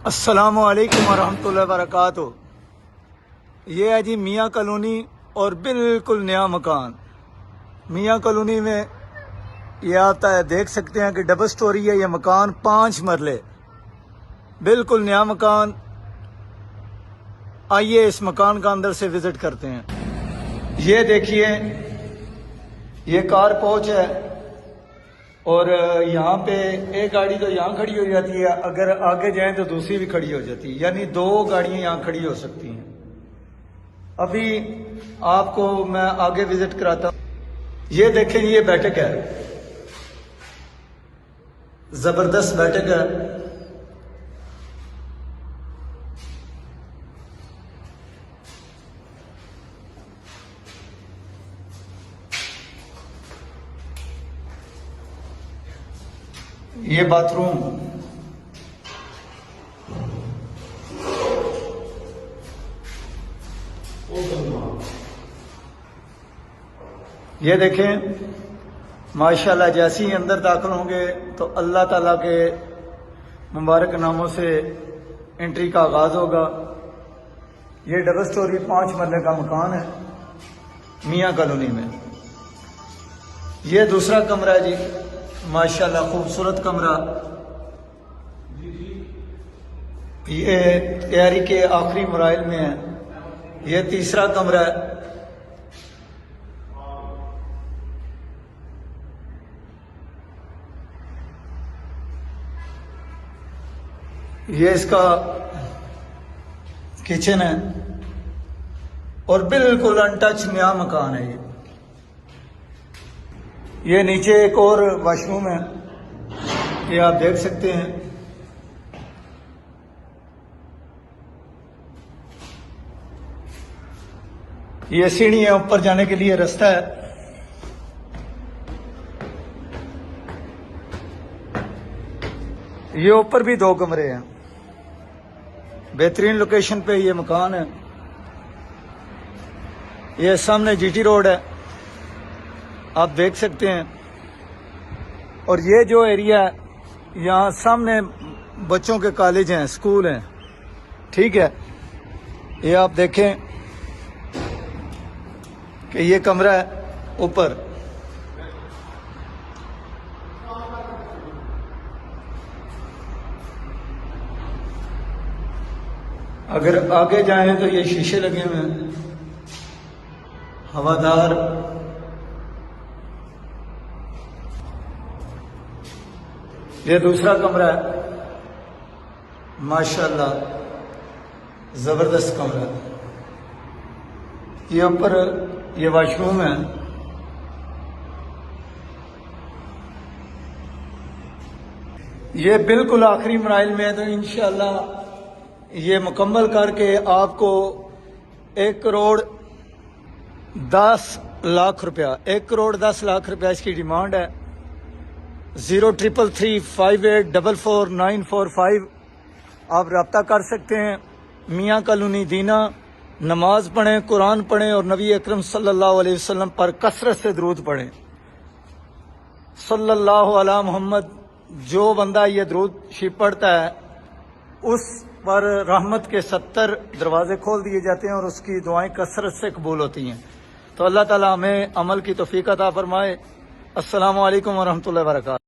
السلام علیکم ورحمۃ اللہ وبرکاتہ۔ یہ ہے جی میاں کالونی اور بالکل نیا مکان میاں کالونی میں یہ آتا ہے، دیکھ سکتے ہیں کہ ڈبل سٹوری ہے یہ مکان، 5 مرلے، بالکل نیا مکان۔ آئیے اس مکان کا اندر سے وزٹ کرتے ہیں۔ یہ دیکھیے، یہ کار پوچھ ہے اور یہاں پہ ایک گاڑی تو یہاں کھڑی ہو جاتی ہے، اگر آگے جائیں تو دوسری بھی کھڑی ہو جاتی ہے، یعنی 2 گاڑیاں یہاں کھڑی ہو سکتی ہیں۔ ابھی آپ کو میں آگے وزٹ کراتا ہوں۔ یہ دیکھیں، یہ بیٹھک ہے، زبردست بیٹھک ہے۔ یہ باتھ روم، یہ دیکھیں ماشاءاللہ، جیسے ہی اندر داخل ہوں گے تو اللہ تعالیٰ کے مبارک ناموں سے انٹری کا آغاز ہوگا۔ یہ ڈبل سٹوری 5 مرلے کا مکان ہے میاں کالونی میں۔ یہ دوسرا کمرہ ہے جی، ماشاءاللہ خوبصورت کمرہ۔ یہ تیاری کے آخری مراحل میں ہے۔ یہ تیسرا کمرہ ہے۔ یہ اس کا کچن ہے اور بالکل انٹچ نیا مکان ہے۔ یہ نیچے ایک اور واش روم ہے، یہ آپ دیکھ سکتے ہیں۔ یہ سیڑھی ہے، اوپر جانے کے لیے راستہ ہے۔ یہ اوپر بھی 2 کمرے ہیں، بہترین لوکیشن پہ یہ مکان ہے۔ یہ سامنے جی ٹی روڈ ہے، آپ دیکھ سکتے ہیں۔ اور یہ جو ایریا ہے، یہاں سامنے بچوں کے کالج ہیں، سکول ہیں، ٹھیک ہے۔ یہ آپ دیکھیں کہ یہ کمرہ ہے اوپر۔ اگر آگے جائیں تو یہ شیشے لگے ہوئے ہیں، ہوادار۔ یہ دوسرا کمرہ ہے، ماشاءاللہ زبردست کمرہ۔ یہ اوپر یہ واش روم ہے۔ یہ بالکل آخری مراحل میں ہے، تو انشاءاللہ یہ مکمل کر کے آپ کو 1,10,00,000 روپیہ، 1,10,00,000 روپیہ اس کی ڈیمانڈ ہے۔ 033358444945 آپ رابطہ کر سکتے ہیں۔ میاں کالونی دینا۔ نماز پڑھیں، قرآن پڑھیں اور نبی اکرم صلی اللہ علیہ وسلم پر کثرت سے درود پڑھیں۔ صلی اللہ علی محمد۔ جو بندہ یہ درود شریف پڑھتا ہے اس پر رحمت کے 70 دروازے کھول دیے جاتے ہیں اور اس کی دعائیں کثرت سے قبول ہوتی ہیں۔ تو اللہ تعالیٰ ہمیں عمل کی توفیق عطا فرمائے۔ السلام علیکم ورحمۃ اللہ وبرکاتہ۔